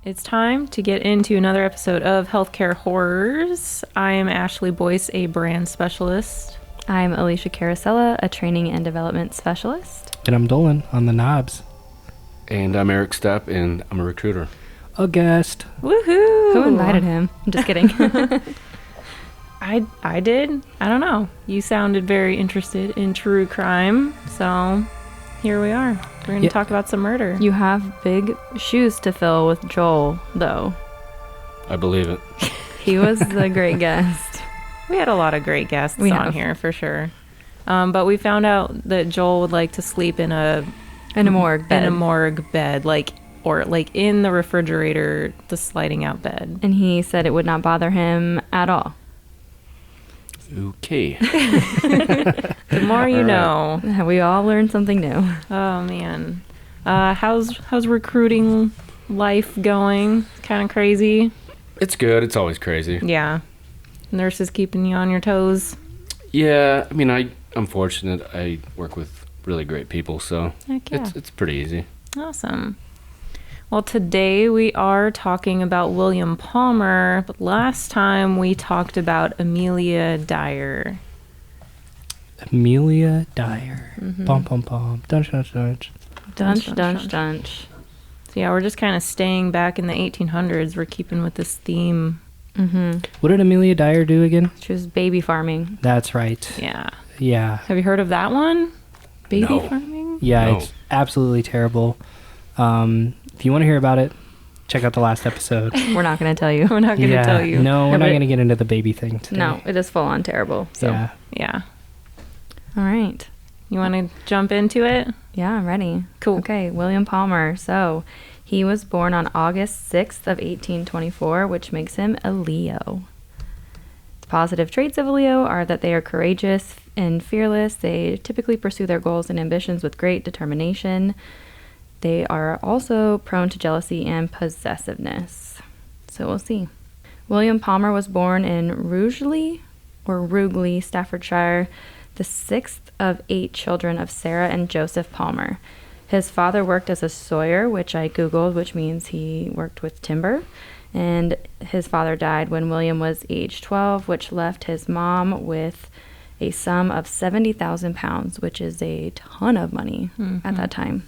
It's time to get into another episode of Healthcare Horrors. I am Ashley Boyce, a brand specialist. I'm Alicia Carasella, a training and development specialist. And I'm Dolan on the knobs. And I'm Eric Stepp, and I'm a recruiter. A guest. Woohoo! Who invited him? I'm just kidding. I did. I don't know. You sounded very interested in true crime, so here we are. We're going to talk about some murder. You have big shoes to fill with Joel, though. I believe it. He was a great guest. We had a lot of great guests on here, for sure. But we found out that Joel would like to sleep in a morgue bed. In a morgue bed, or in the refrigerator, the sliding out bed. And he said it would not bother him at all. Okay. The more you know. We all learned something new. Oh man, how's recruiting life going? Kind of crazy. It's good. It's always crazy. Yeah, nurses keeping you on your toes. Yeah, I mean, I'm fortunate. I work with really great people, so Heck yeah. it's pretty easy. Awesome. Well, today we are talking about William Palmer, but last time we talked about Amelia Dyer. Amelia Dyer. Pom pom pom. Dunch dunch dunch. Dunch. So yeah, we're just kind of staying back in the 1800s. We're keeping with this theme. What did Amelia Dyer do again? She was baby farming. That's right. Yeah. Yeah. Have you heard of that one? Baby No. farming? Yeah, No. it's absolutely terrible. If you want to hear about it, check out the last episode. We're not going to tell you. We're not going to tell you. No, we're Yeah, not but- going to get into the baby thing today. No, it is full on terrible. So. Yeah. Yeah. All right. You want to jump into it? Yeah, I'm ready. Cool. Okay, William Palmer. So, he was born on August 6th of 1824, which makes him a Leo. The positive traits of a Leo are that they are courageous and fearless. They typically pursue their goals and ambitions with great determination. They are also prone to jealousy and possessiveness. So we'll see. William Palmer was born in Rugeley, Staffordshire, the sixth of 8 children of Sarah and Joseph Palmer. His father worked as a sawyer, which I Googled, which means he worked with timber. And his father died when William was age 12, which left his mom with a sum of £70,000, which is a ton of money at that time.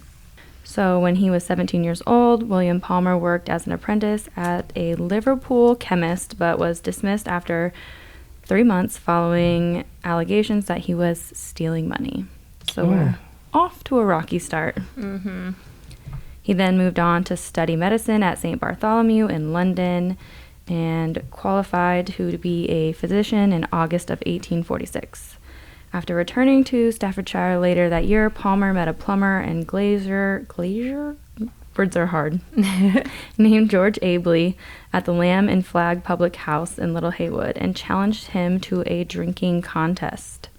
So when he was 17 years old, William Palmer worked as an apprentice at a Liverpool chemist, but was dismissed after 3 months following allegations that he was stealing money. So we're off to a rocky start. He then moved on to study medicine at St. Bartholomew in London and qualified to be a physician in August of 1846. After returning to Staffordshire later that year, Palmer met a plumber and glazier, words are hard, named George Abley at the Lamb and Flag Public House in Little Haywood and challenged him to a drinking contest.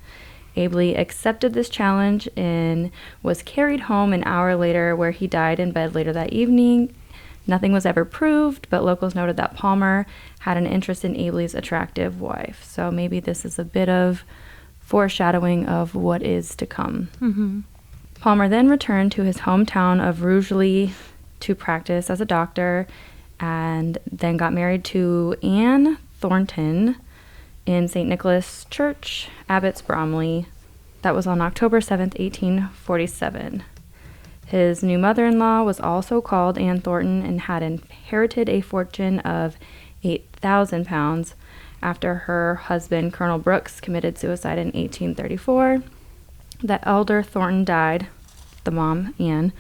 Abley accepted this challenge and was carried home an hour later, where he died in bed later that evening. Nothing was ever proved, but locals noted that Palmer had an interest in Abley's attractive wife. So maybe this is a bit of foreshadowing of what is to come. Palmer then returned to his hometown of Rugeley to practice as a doctor, and then got married to Anne Thornton in St. Nicholas Church, Abbots Bromley. That was on October 7th, 1847. His new mother-in-law was also called Anne Thornton and had inherited a fortune of £8,000 after her husband, Colonel Brooks, committed suicide in 1834. The elder Thornton died, the mom, Anne,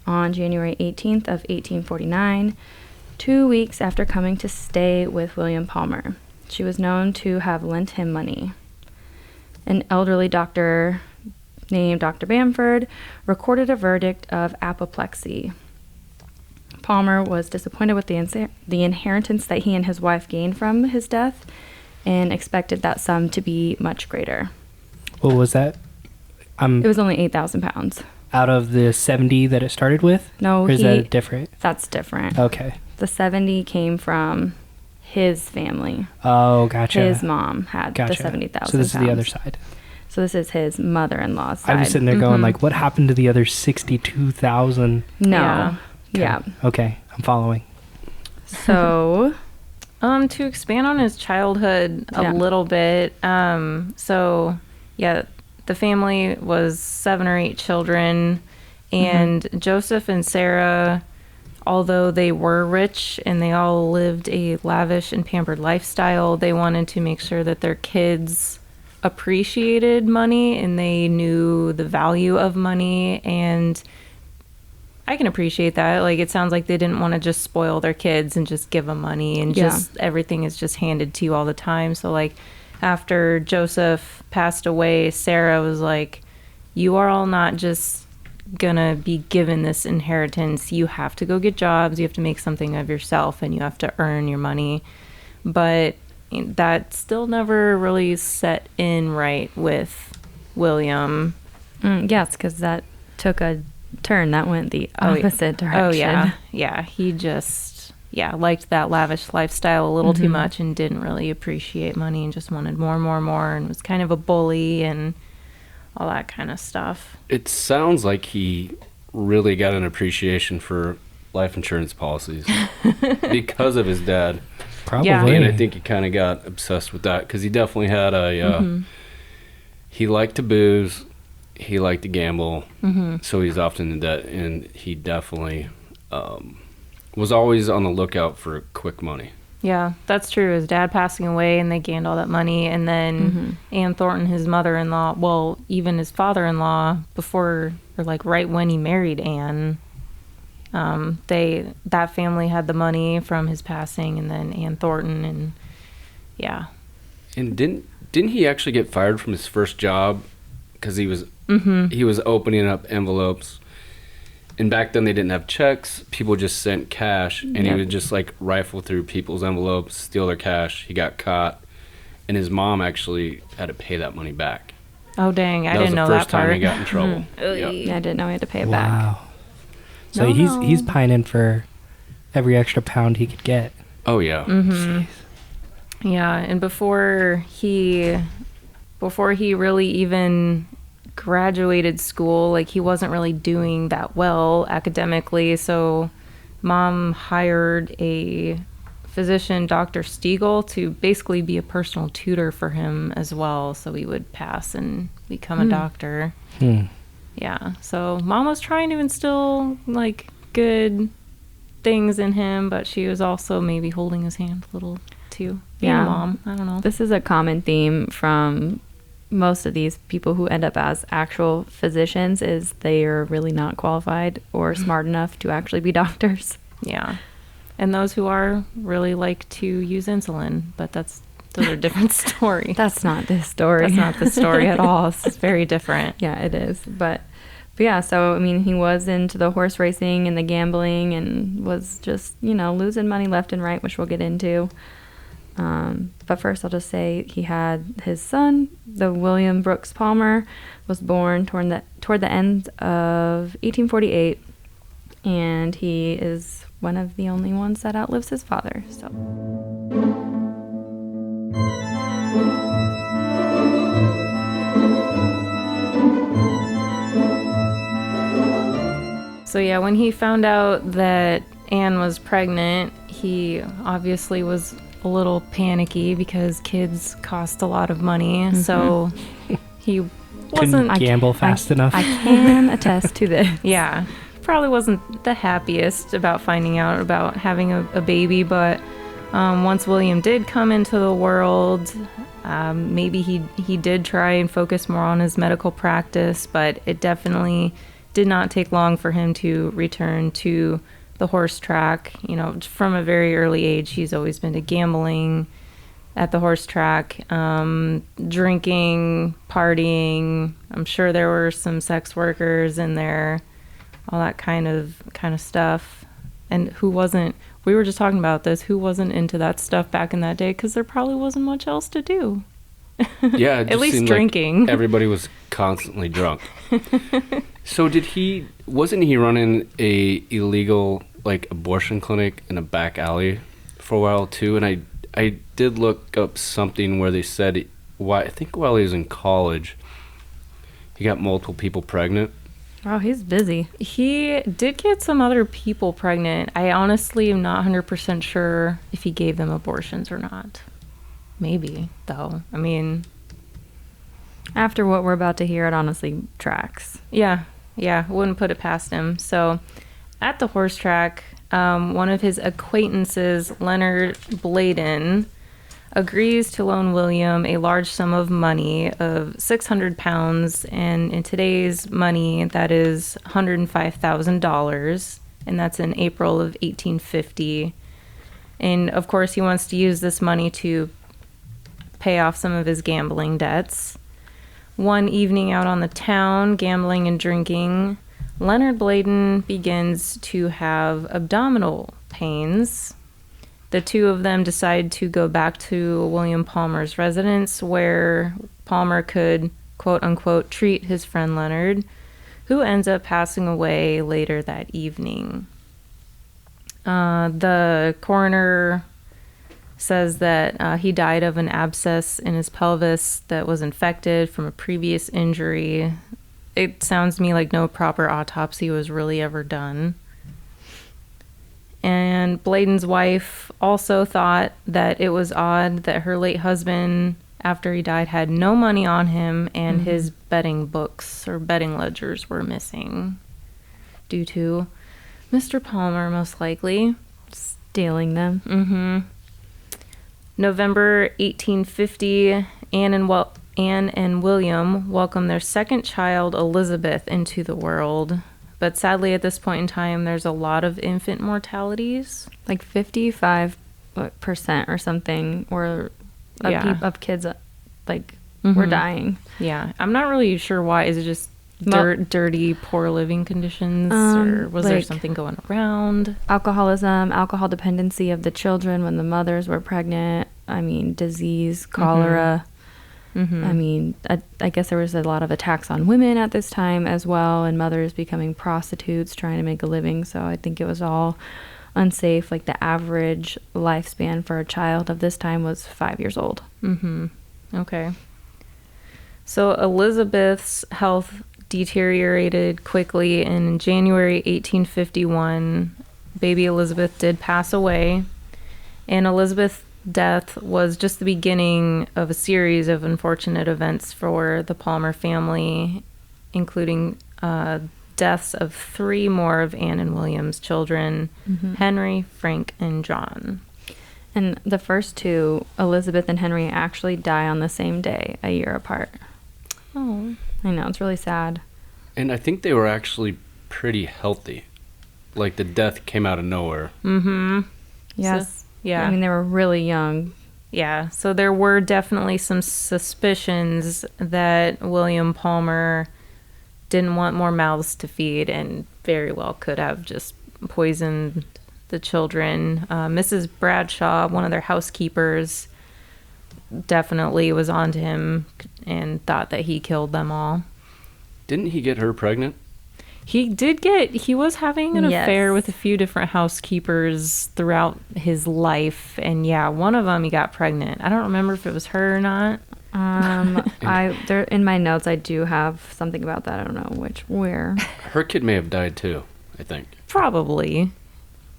on January 18th of 1849, 2 weeks after coming to stay with William Palmer. She was known to have lent him money. An elderly doctor named Dr. Bamford recorded a verdict of apoplexy. Palmer was disappointed with the inheritance that he and his wife gained from his death and expected that sum to be much greater. What was that? It was only £8,000. Out of the 70 that it started with? No, Or is that different? That's different. Okay. The 70 came from his family. Oh, gotcha. His mom had the 70,000. So this is the other side. So this is his mother-in-law's side. I was sitting there going like, what happened to the other 62,000? No. Okay. Yeah. Okay, I'm following. So, To expand on his childhood a Yeah. little bit, so yeah, the family was 7 or 8 children, and Joseph and Sarah, although they were rich and they all lived a lavish and pampered lifestyle, they wanted to make sure that their kids appreciated money and they knew the value of money. And I can appreciate that. Like, it sounds like they didn't want to just spoil their kids and just give them money and Yeah. just everything is just handed to you all the time. So, like, after Joseph passed away, Sarah was like, you are all not just gonna be given this inheritance. You have to go get jobs, you have to make something of yourself, and you have to earn your money. But that still never really set in right with William. yes, because that took a turn. That went the opposite direction. Oh yeah, yeah. He just liked that lavish lifestyle a little too much and didn't really appreciate money and just wanted more, more, more, and was kind of a bully and all that kind of stuff. It sounds like he really got an appreciation for life insurance policies because of his dad. Probably. Yeah. And I think he kind of got obsessed with that because he definitely had he liked to booze, he liked to gamble, so he's often in debt, and he definitely was always on the lookout for quick money. Yeah, that's true. His dad passing away and they gained all that money. And then Ann Thornton, his mother-in-law, well, even his father-in-law, before, or like right when he married Anne, that family had the money from his passing, and then Ann Thornton, and yeah. And didn't he actually get fired from his first job because he was opening up envelopes? And back then they didn't have checks. People just sent cash, and he would just like rifle through people's envelopes, steal their cash. He got caught, and his mom actually had to pay that money back. Oh, dang. I didn't know That was the first that part. time he got in trouble. Yep. Yeah, I didn't know he had to pay it back. Wow. So No. he's pining for every extra pound he could get. Oh yeah. Jeez. Yeah, and before he really even graduated school, like, he wasn't really doing that well academically, so Mom hired a physician, Dr. Stiegel, to basically be a personal tutor for him as well, so he would pass and become a doctor. Yeah, so Mom was trying to instill like good things in him, but she was also maybe holding his hand a little too. Being Yeah. a mom, I don't know. This is a common theme from most of these people who end up as actual physicians, is they are really not qualified or smart enough to actually be doctors. Yeah, and those who are really like to use insulin, but those are different story. That's not this story. That's not the story at all. It's very different. Yeah, it is. But yeah, so I mean, he was into the horse racing and the gambling and was just, losing money left and right, which we'll get into. But first, I'll just say he had his son, the William Brooks Palmer, was born toward the end of 1848, and he is one of the only ones that outlives his father. So yeah, when he found out that Anne was pregnant, he obviously was a little panicky because kids cost a lot of money. So he Couldn't wasn't. gamble fast enough. I can attest to this. Yeah, probably wasn't the happiest about finding out about having a baby. But once William did come into the world, maybe he did try and focus more on his medical practice, but it definitely did not take long for him to return to the horse track. From a very early age, he's always been to gambling at the horse track, drinking, partying. I'm sure there were some sex workers in there, all that kind of stuff. And who wasn't? We were just talking about this. Who wasn't into that stuff back in that day? Because there probably wasn't much else to do. Yeah, it At just least seemed drinking. Like everybody was constantly drunk. So wasn't he running a illegal abortion clinic in a back alley for a while too? And I did look up something where they said I think while he was in college, he got multiple people pregnant. Wow, he's busy. He did get some other people pregnant. I honestly am not 100% sure if he gave them abortions or not. Maybe, though. I mean, After what we're about to hear, it honestly tracks. yeah, wouldn't put it past him. So, at the horse track, one of his acquaintances, Leonard Bladen, agrees to loan William a large sum of money of 600 pounds, and in today's money, that is $105,000, and that's in April of 1850. And of course, he wants to use this money to pay off some of his gambling debts. One evening out on the town, gambling and drinking, Leonard Bladen begins to have abdominal pains. The two of them decide to go back to William Palmer's residence, where Palmer could, quote unquote, treat his friend Leonard, who ends up passing away later that evening. The coroner says that he died of an abscess in his pelvis that was infected from a previous injury. It sounds to me like no proper autopsy was really ever done. And Bladen's wife also thought that it was odd that her late husband, after he died, had no money on him, and his betting books or betting ledgers were missing due to Mr. Palmer, most likely. Stealing them. November 1850, Anne and William welcome their second child, Elizabeth, into the world. But sadly, at this point in time, there's a lot of infant mortalities. Like 55% or something, or of kids, were dying. Yeah, I'm not really sure why. Is it just dirty, poor living conditions? Or was there something going around? Alcoholism, alcohol dependency of the children when the mothers were pregnant. I mean, disease, cholera. I mean, I guess there was a lot of attacks on women at this time as well, and mothers becoming prostitutes trying to make a living. So I think it was all unsafe. Like the average lifespan for a child of this time was 5 years old. Okay. So Elizabeth's health deteriorated quickly. In January 1851, baby Elizabeth did pass away, and Elizabeth's death was just the beginning of a series of unfortunate events for the Palmer family, including deaths of 3 more of Anne and William's children, Henry, Frank, and John. And the first 2, Elizabeth and Henry, actually die on the same day, a year apart. Oh. I know, it's really sad. And I think they were actually pretty healthy. Like the death came out of nowhere. Yes. Yeah. I mean, they were really young. Yeah, so there were definitely some suspicions that William Palmer didn't want more mouths to feed and very well could have just poisoned the children. Mrs. Bradshaw, one of their housekeepers, definitely was onto him and thought that he killed them all. Didn't he get her pregnant? He was having an Yes. affair with a few different housekeepers throughout his life. And yeah, one of them he got pregnant. I don't remember if it was her or not. There in my notes, I do have something about that. I don't know where. Her kid may have died too, I think. Probably.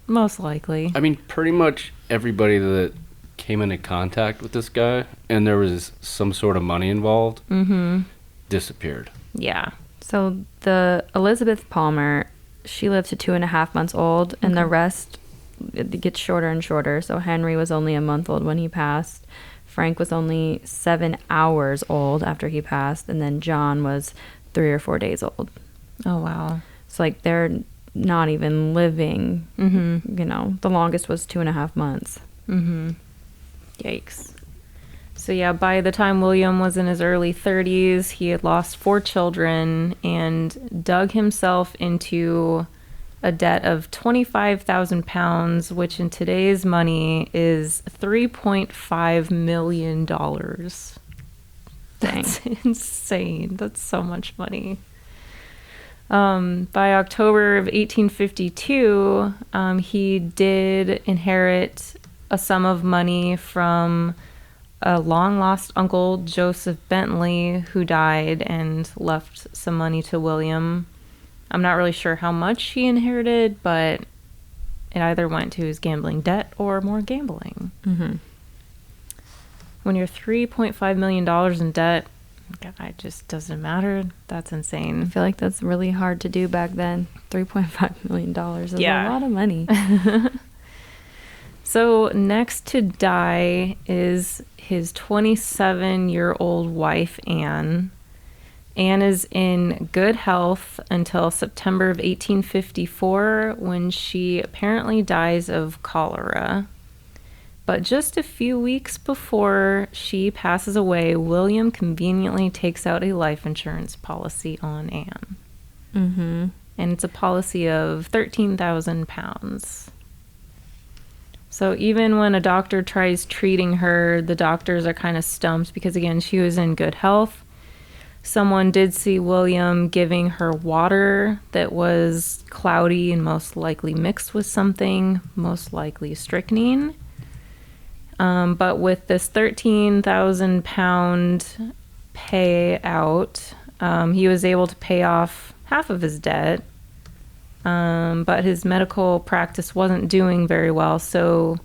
Most likely. I mean, pretty much everybody that came into contact with this guy and there was some sort of money involved disappeared. Yeah. So the Elizabeth Palmer, she lived to 2.5 months old, and the rest, it gets shorter and shorter. So Henry was only a month old when he passed. Frank was only 7 hours old after he passed, and then John was 3 or 4 days old. Oh, wow. So like they're not even living. You know, the longest was 2.5 months. Yikes. So yeah, by the time William was in his early 30s, he had lost 4 children and dug himself into a debt of 25,000 pounds, which in today's money is $3.5 million. That's insane. That's so much money. By October of 1852, he did inherit a sum of money from a long-lost uncle, Joseph Bentley, who died and left some money to William. I'm not really sure how much he inherited, but it either went to his gambling debt or more gambling. Mm-hmm. When you're $3.5 million in debt, it just doesn't matter. That's I insane. feel like that's really hard to do back then. $3.5 million is Yeah. a lot of money. So next to die is his 27-year-old wife, Anne. Anne is in good health until September of 1854, when she apparently dies of cholera. But just a few weeks before she passes away, William conveniently takes out a life insurance policy on Anne. Mm-hmm. And it's a policy of £13,000. So even when a doctor tries treating her, the doctors are kind of stumped because, again, she was in good health. Someone did see William giving her water that was cloudy and most likely mixed with something, most likely strychnine. But with this £13,000 payout, he was able to pay off half of his debt. But his medical practice wasn't doing very well, so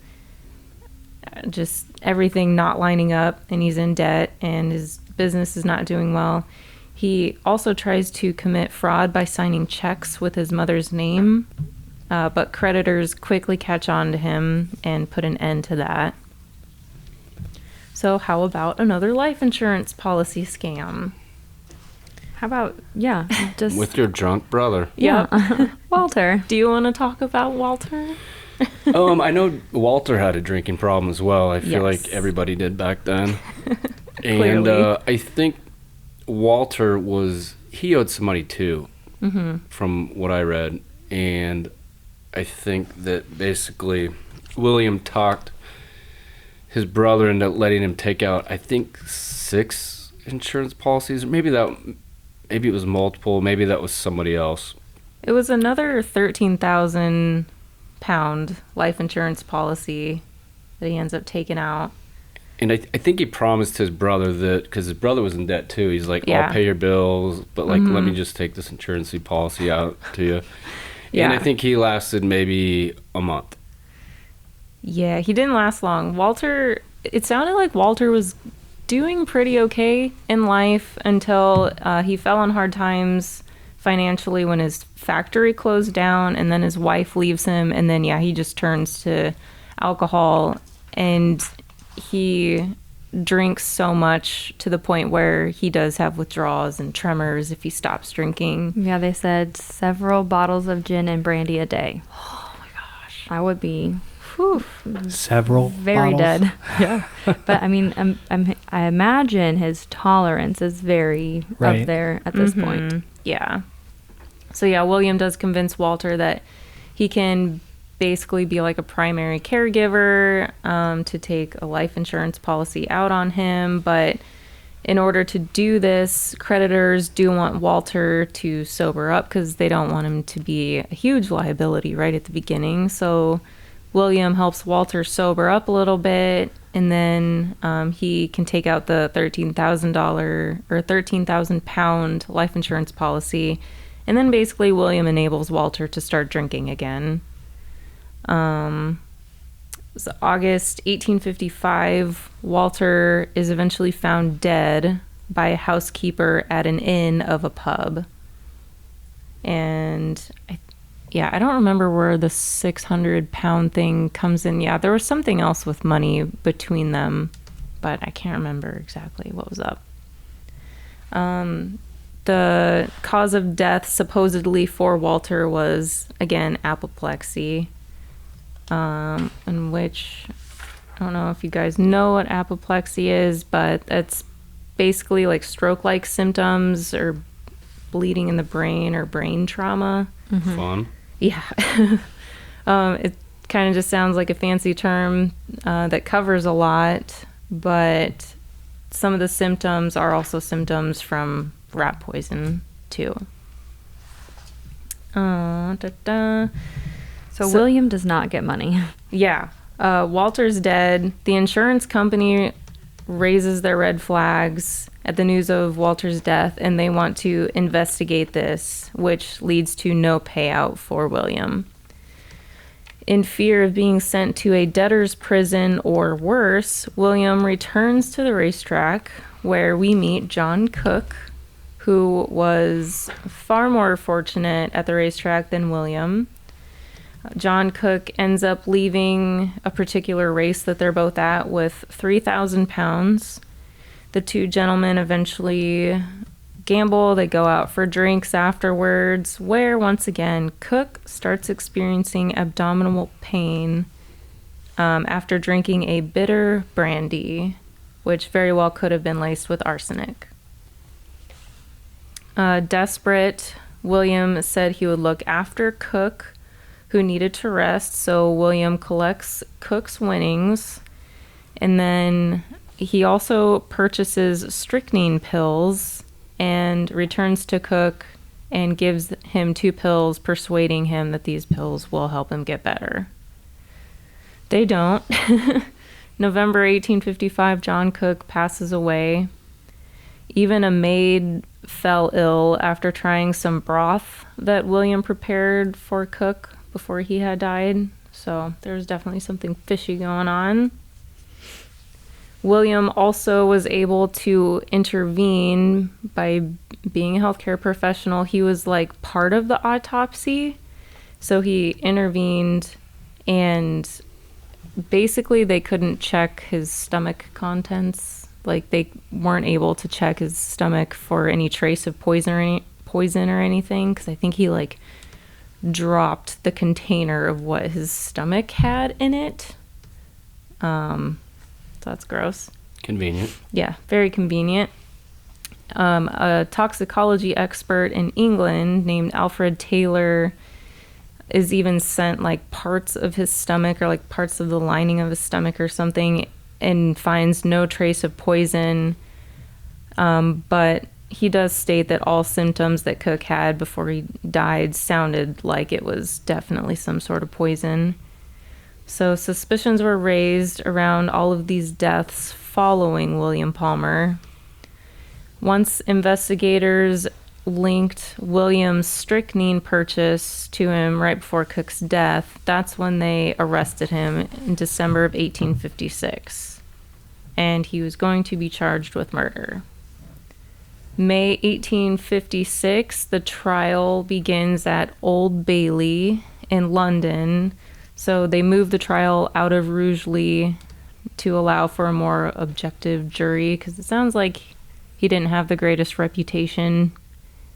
just everything not lining up, and he's in debt, and his business is not doing well. He also tries to commit fraud by signing checks with his mother's name, but creditors quickly catch on to him and put an end to that. So how about another life insurance policy scam? How about, just... With your drunk brother. Yeah. Walter. Do you want to talk about Walter? I know Walter had a drinking problem as well. I feel Yes. like everybody did back then. Clearly. And I think Walter he owed some money too, from what I read. And I think that basically William talked his brother into letting him take out, I think, 6 insurance policies. Maybe it was multiple. Maybe that was somebody else. It was another £13,000 life insurance policy that he ends up taking out. And I think he promised his brother that, because his brother was in debt too. He's like, Yeah. I'll pay your bills, but like, let me just take this insurance policy out to you. Yeah. And I think he lasted maybe a month. Yeah, he didn't last long. It sounded like Walter was doing pretty okay in life until he fell on hard times financially when his factory closed down, and then his wife leaves him, and then he just turns to alcohol, and he drinks so much to the point where he does have withdrawals and tremors if he stops drinking. Yeah, they said several bottles of gin and brandy a day. Oh my gosh. I would be Several very bottles. dead. Yeah. But I mean, I imagine his tolerance is very Right. up there at this point. Mhm. Yeah. So William does convince Walter that he can basically be like a primary caregiver, to take a life insurance policy out on him. But in order to do this, creditors do want Walter to sober up because they don't want him to be a huge liability right at the beginning. So William helps Walter sober up a little bit, and then he can take out the $13,000 or £13,000 life insurance policy. And then basically William enables Walter to start drinking again. So August 1855, Walter is eventually found dead by a housekeeper at an inn of a pub. And I don't remember where the £600 thing comes in. Yeah, there was something else with money between them, but I can't remember exactly what was up. The cause of death supposedly for Walter was, again, apoplexy, in which, I don't know if you guys know what apoplexy is, but it's basically like stroke-like symptoms or bleeding in the brain or brain trauma. Fun. Yeah. It kind of just sounds like a fancy term that covers a lot, but some of the symptoms are also symptoms from rat poison, too. So William does not get money. Yeah. Walter's dead. The insurance company raises their red flags at the news of Walter's death, and they want to investigate this, which leads to no payout for William. In fear of being sent to a debtor's prison or worse, William returns to the racetrack, where we meet John Cook, who was far more fortunate at the racetrack than William. John Cook ends up leaving a particular race that they're both at with 3,000 pounds. The two gentlemen eventually gamble. They go out for drinks afterwards, where once again Cook starts experiencing abdominal pain after drinking a bitter brandy, which very well could have been laced with arsenic. Desperate, William said he would look after Cook, who needed to rest, so William collects Cook's winnings, and then he also purchases strychnine pills and returns to Cook and gives him 2 pills, persuading him that these pills will help him get better. They don't. November 1855, John Cook passes away. Even a maid fell ill after trying some broth that William prepared for Cook before he had died. So there's definitely something fishy going on. William also was able to intervene by being a healthcare professional. He was like part of the autopsy. So he intervened, and basically they couldn't check his stomach contents. Like they weren't able to check his stomach for any trace of poison or anything, because I think he like dropped the container of what his stomach had in it. So that's gross. Convenient. Yeah, very convenient. A toxicology expert in England named Alfred Taylor is even sent like parts of his stomach or like parts of the lining of his stomach or something, and finds no trace of poison. But he does state that all symptoms that Cook had before he died sounded like it was definitely some sort of poison. So suspicions were raised around all of these deaths following William Palmer. Once investigators linked William's strychnine purchase to him right before Cook's death, that's when they arrested him in December of 1856. And he was going to be charged with murder. May 1856, the trial begins at Old Bailey in London. So they moved the trial out of Rugeley to allow for a more objective jury, because it sounds like he didn't have the greatest reputation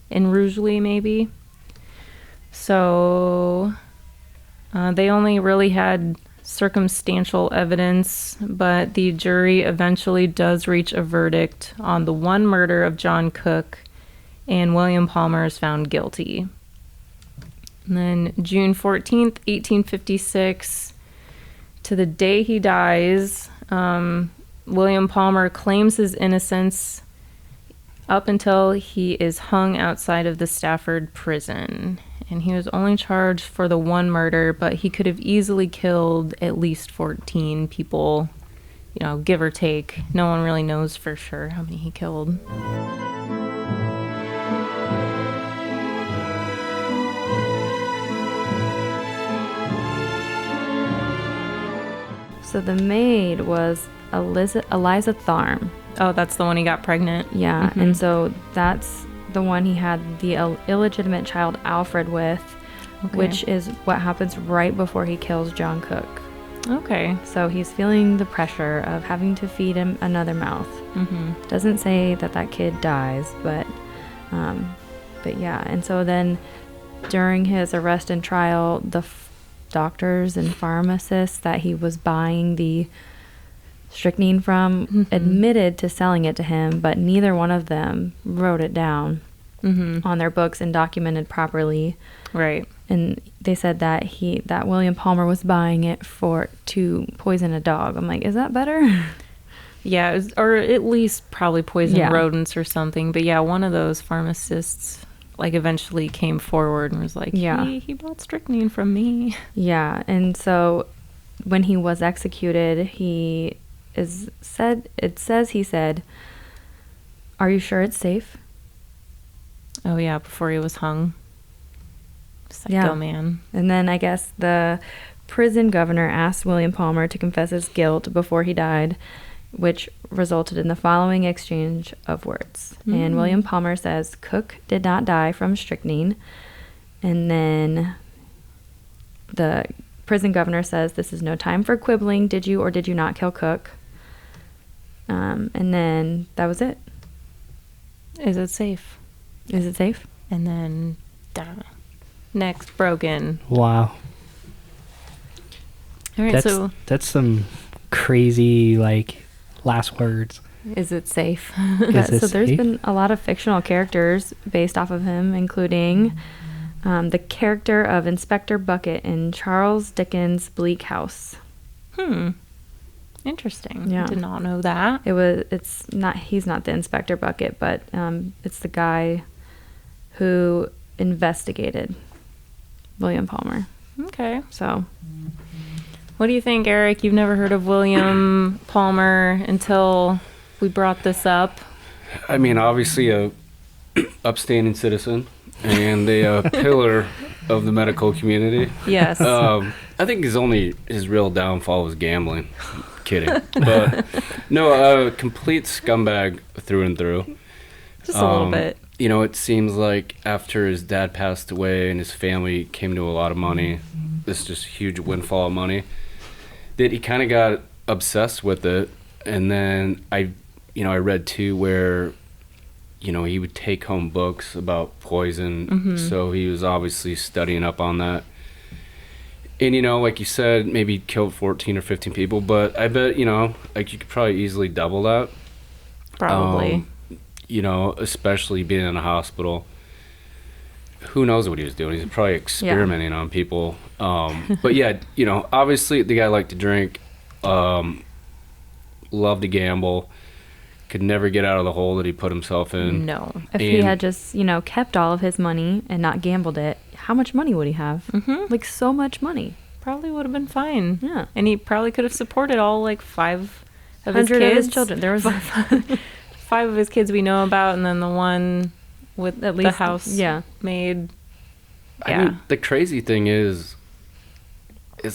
in Rugeley, maybe. So they only really had circumstantial evidence, but the jury eventually does reach a verdict on the one murder of John Cook, and William Palmer is found guilty. And then June 14th, 1856, to the day he dies, William Palmer claims his innocence up until he is hung outside of the Stafford prison. And he was only charged for the one murder, but he could have easily killed at least 14 people, you know, give or take. No one really knows for sure how many he killed. So the maid was Eliza Tharm. Oh, that's the one he got pregnant? Yeah, Mm-hmm. and so that's the one he had the illegitimate child Alfred with, Okay. which is what happens right before he kills John Cook. Okay. So he's feeling the pressure of having to feed him another mouth. Mm-hmm. Doesn't say that that kid dies, but yeah. And so then during his arrest and trial, the doctors and pharmacists that he was buying the strychnine from admitted to selling it to him, but neither one of them wrote it down on their books and documented properly. Right. And they said that that William Palmer was buying it to poison a dog. I'm like, is that better? Yeah, or at least probably poison Yeah. rodents or something. But yeah, one of those pharmacists like eventually came forward and was like, Yeah. he bought strychnine from me. Yeah, and so when he was executed, it says he said, "Are you sure it's safe?" Oh yeah, before he was hung. Psycho Yeah. man. And then I guess the prison governor asked William Palmer to confess his guilt before he died, which resulted in the following exchange of words. And William Palmer says Cook did not die from strychnine. And then the prison governor says, "This is no time for quibbling. Did you or did you not kill Cook?" And then that was it. Is it safe? Is it safe? And then next broken. Wow. All right, That's so that's some crazy like last words. is it safe? Is So this there's safe? been a lot of fictional characters based off of him, including the character of Inspector Bucket in Charles Dickens' Bleak House. Interesting. Yeah. Did not know that. He's not the Inspector Bucket, but it's the guy who investigated William Palmer. Okay. So What do you think, Eric? You've never heard of William Palmer until we brought this up. I mean, obviously a upstanding citizen and a pillar of the medical community. Yes. I think his real downfall was gambling. Kidding, but no, a complete scumbag through and through. Just a little bit. You know, it seems like after his dad passed away and his family came to a lot of money, this just huge windfall of money, that he kind of got obsessed with it. And then I read too where, he would take home books about poison. So he was obviously studying up on that. And, like you said, maybe killed 14 or 15 people, but I bet, you could probably easily double that. Probably. Especially being in a hospital. Who knows what he was doing? He's probably experimenting on people. But yeah, obviously the guy liked to drink, loved to gamble, could never get out of the hole that he put himself in. No. if he had just, kept all of his money and not gambled it, how much money would he have? Like so much money. Probably would have been fine. Yeah. And he probably could have supported all like 5 of his 100 kids. of his children. There was 5 of his kids we know about, and then the one with At the least- house yeah. made. I Yeah. mean, the crazy thing is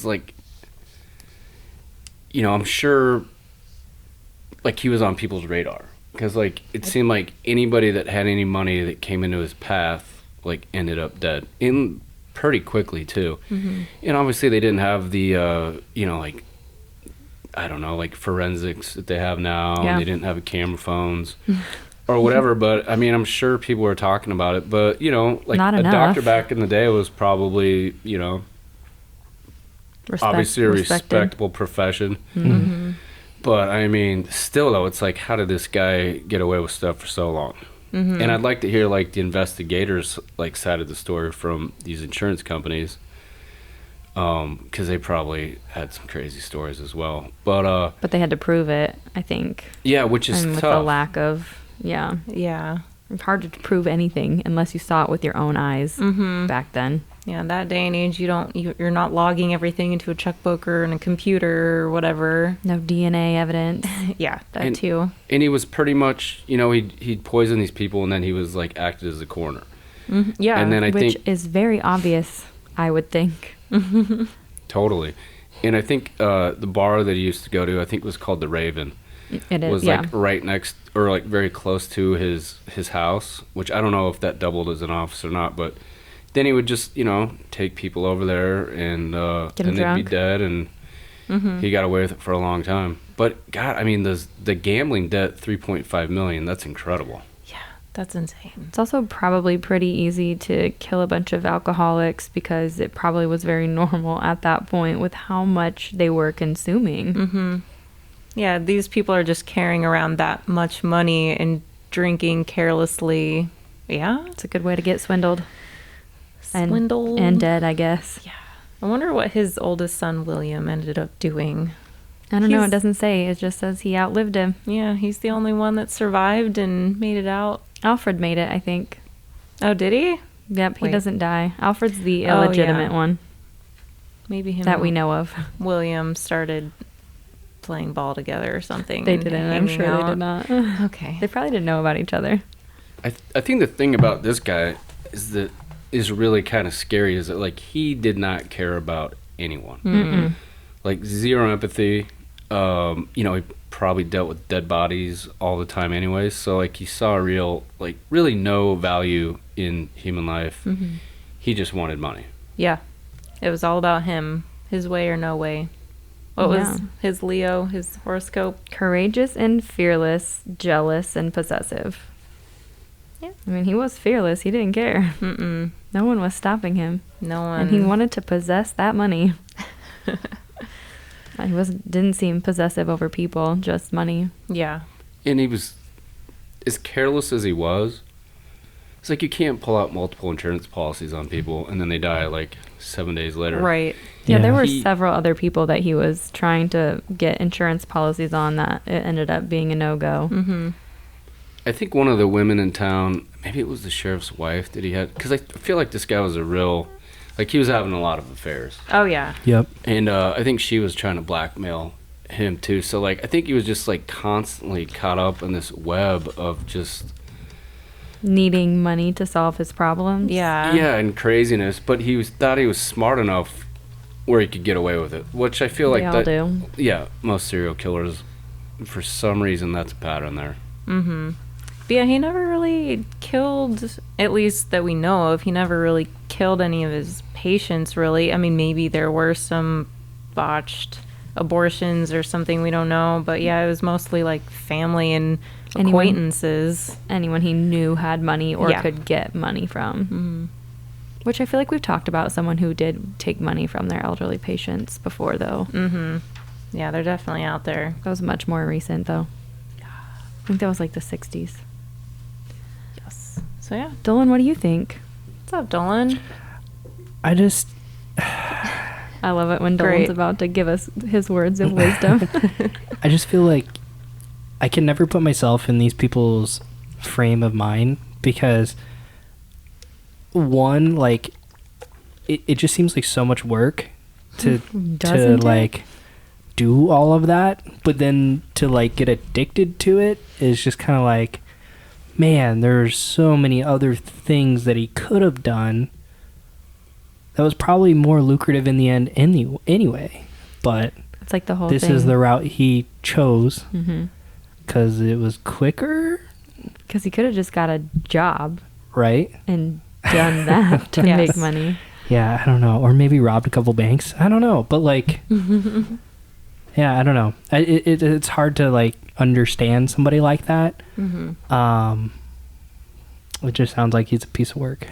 like, I'm sure, like, he was on people's radar. Because, like, it seemed like anybody that had any money that came into his path, like, ended up dead. In pretty quickly, too. And obviously they didn't have the, like, I don't know, like, forensics that they have now. Yeah. They didn't have camera phones. Or whatever, but I mean, I'm sure people were talking about it. But like Not a enough. doctor back in the day was probably, obviously a respectable profession. But I mean, still though, it's like, how did this guy get away with stuff for so long? And I'd like to hear like the investigators like side of the story from these insurance companies, because they probably had some crazy stories as well. But But they had to prove it, I think. yeah, which is And with the tough. lack of, yeah. Yeah. It's hard to prove anything unless you saw it with your own eyes back then. Yeah, in that day and age, you're not logging everything into a checkbook or in a computer or whatever. No DNA evidence. Yeah, that And- too. And he was pretty much, he'd poison these people, and then he was like acted as a coroner. Yeah. And then I Which think is very obvious, I would think. totally, and I think the bar that he used to go to, I think was called the Raven, It is, was yeah. like right next or like very close to his house, which I don't know if that doubled as an office or not, but then he would just take people over there and Get then 'em they'd drunk. be dead, and he got away with it for a long time. But God, I mean, the gambling debt, $3.5 million, that's incredible. Yeah, that's insane. It's also probably pretty easy to kill a bunch of alcoholics because it probably was very normal at that point with how much they were consuming. Yeah, these people are just carrying around that much money and drinking carelessly. Yeah. It's a good way to get swindled. Swindled. And dead, I guess. Yeah. I wonder what his oldest son, William, ended up doing. I don't know. He's- It doesn't say. It just says he outlived him. Yeah, he's the only one that survived and made it out. Alfred made it, I think. Oh, did he? Yep, he Wait. doesn't die. Alfred's the Oh, illegitimate yeah. one Maybe him that we and know of. William started playing ball together or something. They and didn't. I'm hanging sure they out. did not. Okay. They probably didn't know about each other. I think the thing about this guy is really kind of scary is that like he did not care about anyone. Mm-mm. Like zero empathy. You know, he probably dealt with dead bodies all the time anyways. So like he saw really no value in human life. Mm-hmm. He just wanted money. Yeah. It was all about him. His way or no way. What was his Leo, his horoscope? Courageous and fearless, jealous and possessive. Yeah. I mean, he was fearless. He didn't care. Mm-mm. No one was stopping him. No one. And he wanted to possess that money. He didn't seem possessive over people, just money. Yeah. And he was as careless as he was. It's like you can't pull out multiple insurance policies on people and then they die like 7 days later. Right. Yeah, Yeah. there were He- several other people that he was trying to get insurance policies on that it ended up being a no-go. Mm-hmm. I think one of the women in town, maybe it was the sheriff's wife that he had, because I feel like this guy was he was having a lot of affairs. Oh, yeah. Yep. And I think she was trying to blackmail him too. So like, I think he was just like constantly caught up in this web of just, Needing money to solve his problems. Yeah. yeah, and craziness. But thought he was smart enough where he could get away with it, which I feel They like all that. do. Yeah, most serial killers, for some reason, that's a pattern there. Mm-hmm. But yeah, he never really killed, at least that we know of, he never really killed any of his patients, really. I mean, maybe there were some botched abortions or something, we don't know. But yeah, it was mostly like family and acquaintances. Anyone he knew had money or Yeah. could get money from. Mm-hmm. Which I feel like we've talked about someone who did take money from their elderly patients before, though. Mm-hmm. Yeah, they're definitely out there. That was much more recent, though. I think that was like the 60s. Yes. So yeah. Dylan, what do you think? What's up, Dolan? I just, I love it when Dylan's Great. about to give us his words of wisdom. I just feel like I can never put myself in these people's frame of mind because one, like, it just seems like so much work to Doesn't it? like do all of that, but then to like get addicted to it is just kind of like, man, there's so many other things that he could have done that was probably more lucrative in the end anyway, but It's like the whole this thing. is the route he chose Mm-hmm. because it was quicker, Because he could have just got a job right? and done that to Yes. make money. Yeah, I don't know. Or maybe robbed a couple banks. I don't know. But like, yeah, I don't know. It's hard to like understand somebody like that. Mm-hmm. It just sounds like he's a piece of work.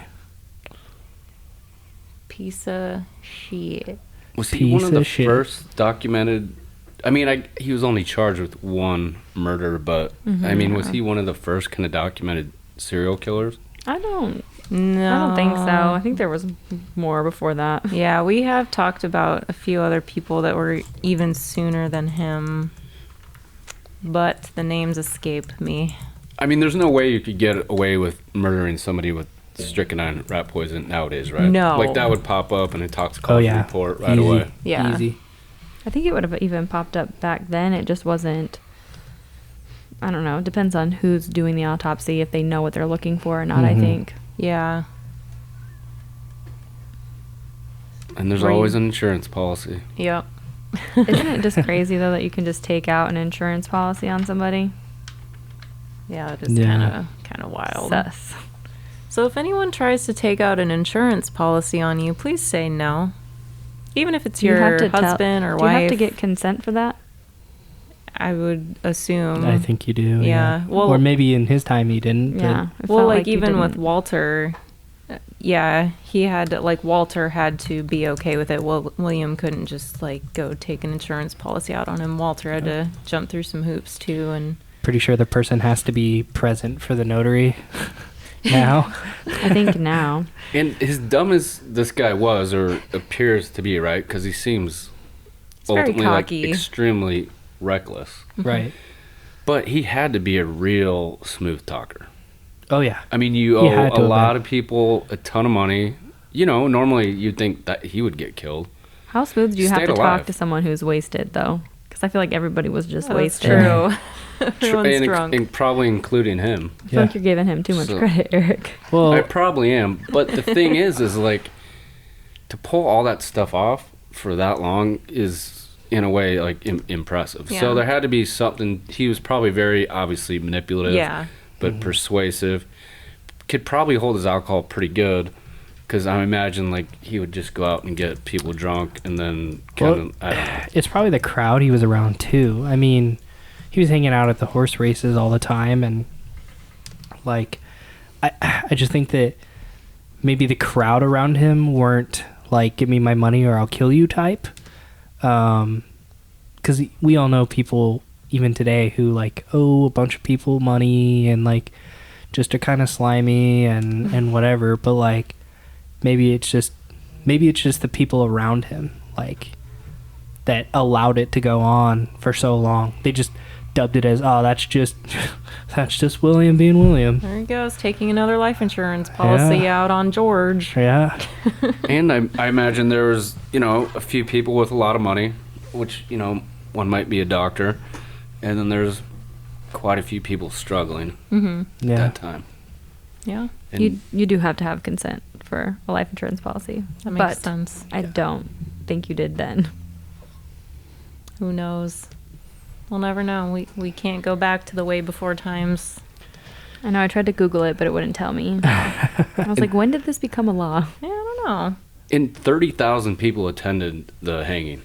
Piece of shit. Was he Piece one of the of shit. first documented? I mean, he was only charged with one murder, but I mean, was he one of the first kind of documented serial killers? I don't No. think so. I think there was more before that. Yeah, we have talked about a few other people that were even sooner than him, but the names escape me. I mean, there's no way you could get away with murdering somebody with strychnine rat poison nowadays, right? No. Like that would pop up in a toxicology report right Easy. away. Yeah. Easy. I think it would have even popped up back then. It just wasn't. I don't know. It depends on who's doing the autopsy, if they know what they're looking for or not, I Mhm. think. Yeah. And there's Were you- always an insurance policy. Yep. Isn't it just crazy, though, that you can just take out an insurance policy on somebody? Yeah, it is Yeah. kind of wild. Sus. So if anyone tries to take out an insurance policy on you, please say no. Even if it's Do you your have to tell- husband or Do wife. you have to get consent for that? I would assume. I think you do. Yeah. Well- or maybe in his time he didn't. Yeah. But it Well, felt like you even with didn't. Walter, yeah, he had like Walter had to be okay with it. Well, William couldn't just like go take an insurance policy out on him. Walter had to jump through some hoops too, and pretty sure the person has to be present for the notary now. I think now. And as dumb as this guy was, or appears to be, right? Because he seems very ultimately like cocky. extremely reckless. Right. But he had to be a real smooth talker. Oh, yeah. I mean, you He owe had to a have lot been. of people a ton of money. You know, normally you'd think that he would get killed. How smooth do you have Stayed to alive. talk to someone who's wasted, though? Because I feel like everybody was just That's wasted. true. Everyone's and, drunk. and probably including him. I feel like you're giving him too much So- credit, Eric. Well, I probably am, but the thing is like to pull all that stuff off for that long is in a way like impressive. Yeah. So there had to be something. He was probably very obviously manipulative, Yeah. but persuasive. Could probably hold his alcohol pretty good, because I imagine like he would just go out and get people drunk and then kind of I don't know. it's probably the crowd he was around too. I mean, he was hanging out at the horse races all the time, and like, I just think that maybe the crowd around him weren't like, give me my money or I'll kill you type. Because we all know people even today who like owe a bunch of people money and like just are kind of slimy and whatever. But like, maybe it's just the people around him like that allowed it to go on for so long. They just dubbed it as, oh, that's just William being William. There he goes, taking another life insurance policy out on George. Yeah. And I imagine there was, a few people with a lot of money, which, one might be a doctor, and then there's quite a few people struggling at Yeah. that time. Yeah, And You do have to have consent for a life insurance policy. that makes but sense. I don't think you did then. Who knows? We'll never know. We can't go back to the way before times. I know I tried to Google it, but it wouldn't tell me. I was like, when did this become a law? Yeah, I don't know. and 30,000 people attended the hanging.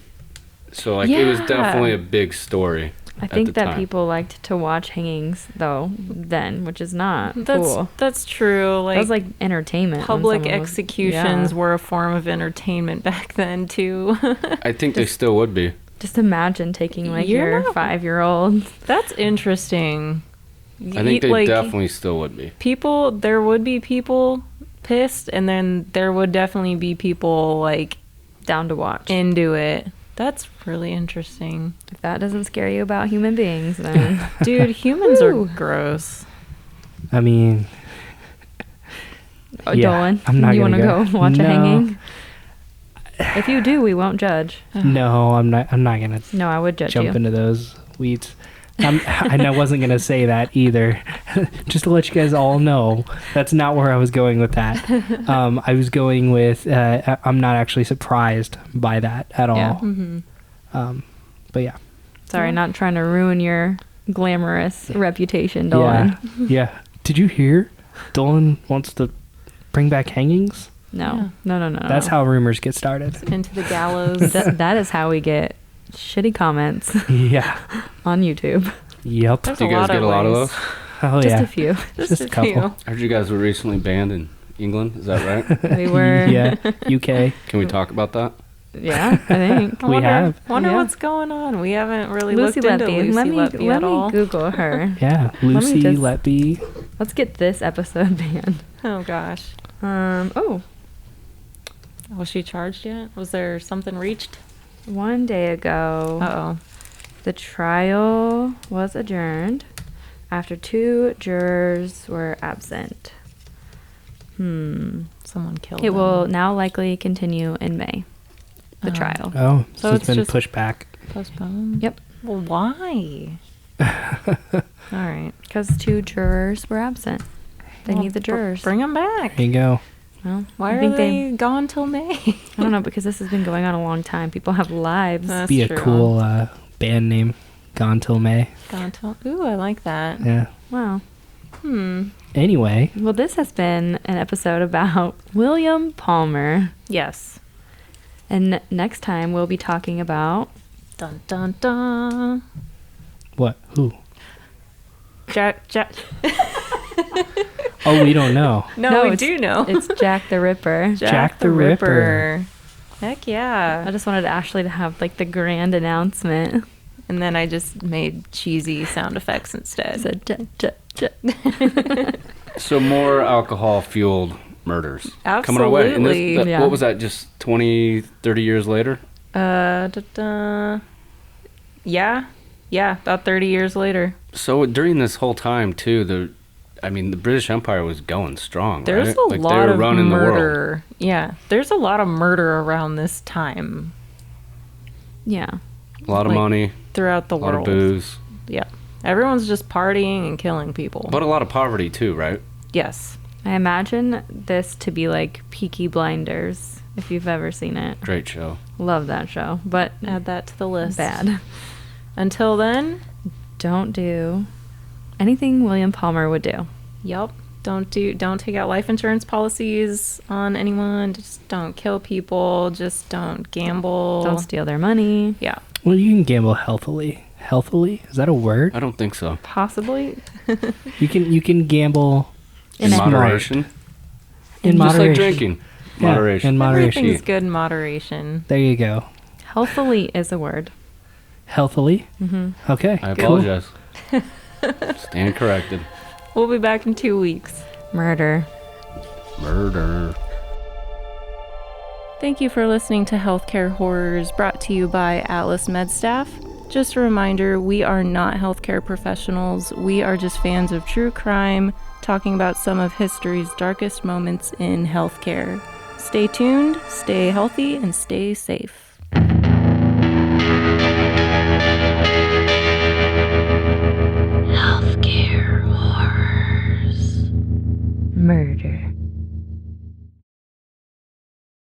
So, like, it was Yeah. definitely a big story. I at think the that time. people liked to watch hangings, though, then, which is not cool. That's true. That was like entertainment. when public someone was- executions yeah. were a form of entertainment back then too. I think they still would be. Just imagine taking like You're your not- 5-year-old. That's interesting. I think they definitely still would be. There would be people pissed, and then there would definitely be people like Down to watch. into it. That's really interesting. If that doesn't scare you about human beings, then Dude, humans are Woo. gross. I mean, oh, Yeah, Dolan, I'm not you want gonna to go. go watch a No. hanging? If you do, we won't judge. no, I'm not gonna No, I would judge jump you. into those weeds. I wasn't gonna say that either. Just to let you guys all know, that's not where I was going with that. I was going with I'm not actually surprised by that at all. Yeah. But yeah, Sorry, not trying to ruin your glamorous reputation, Dolan. yeah. Did you hear? Dolan wants to bring back hangings. No. No. That's how rumors get started. Into the gallows. That is how we get shitty comments Yeah. on YouTube. Yep. There's Do you guys get a lot of ways. those? Oh Just yeah. a few. Just a couple. I heard you guys were recently banned in England. Is that right? We were. Yeah. UK. Can we talk about that? Yeah, I think. I We wonder, have. Wonder Yeah. what's going on. We haven't really Lucy looked into Letby. Lucy Letby Let at all. me Google her. Yeah. me Lucy just- Letby. Let's get this episode banned. Oh gosh. Oh, Was she charged yet? Was there something reached? one day ago, Uh-oh. the trial was adjourned after 2 jurors were absent. Someone killed It them. will now likely continue in May. The Oh. trial. Oh, So so it's it's been just- pushed back. Postponed? Yep. Well, why? All right. Because 2 jurors were absent. They Well, need the jurors. Bring them back. There you go. Well, Why I are think they gone till May? I don't know, because this has been going on a long time. People have lives. That's Be a true. cool band name. Gone till May. Gone till. Ooh, I like that. Yeah. Wow. Anyway, Well, this has been an episode about William Palmer. Yes. And next time we'll be talking about Dun dun dun. what? Who? Jack. Oh, we don't know. No, we it's- do know. It's Jack the Ripper. Jack the Ripper. Heck yeah. I just wanted Ashley to have like the grand announcement. And then I just made cheesy sound effects instead. Said, "Ja." So more alcohol-fueled murders coming our way. And Absolutely. Yeah. what was that, just 20, 30 years later? Yeah. Yeah, about 30 years later. So during this whole time, too, the British Empire was going strong, There's right? a Like, they lot were of running the world. murder. Yeah, there's a lot of murder around this time. Yeah. A lot of Like- money. throughout the A lot world. of booze, Yeah. Everyone's just partying and killing people. but a lot of poverty too, right? Yes. I imagine this to be like Peaky Blinders, if you've ever seen it. Great show. Love that show, but Add that to the list. bad. Until then, Don't do anything William Palmer would do. yep. Don't take out life insurance policies on anyone. Just don't kill people. Just don't gamble. Don't steal their money. Yeah. Well, you can gamble healthily. Healthily? Is that a word? I don't think so. Possibly. You can gamble In smart. moderation. In Just moderation. like drinking. Yeah, Moderation. in moderation. Everything's good in moderation. There you go. Healthily is a word. Healthily? Mm-hmm. Okay. I cool. apologize. Stand corrected. We'll be back in 2 weeks. Murder. Murder. Thank you for listening to Healthcare Horrors, brought to you by Atlas MedStaff. Just a reminder, we are not healthcare professionals. We are just fans of true crime, talking about some of history's darkest moments in healthcare. Stay tuned, stay healthy, and stay safe. Murder.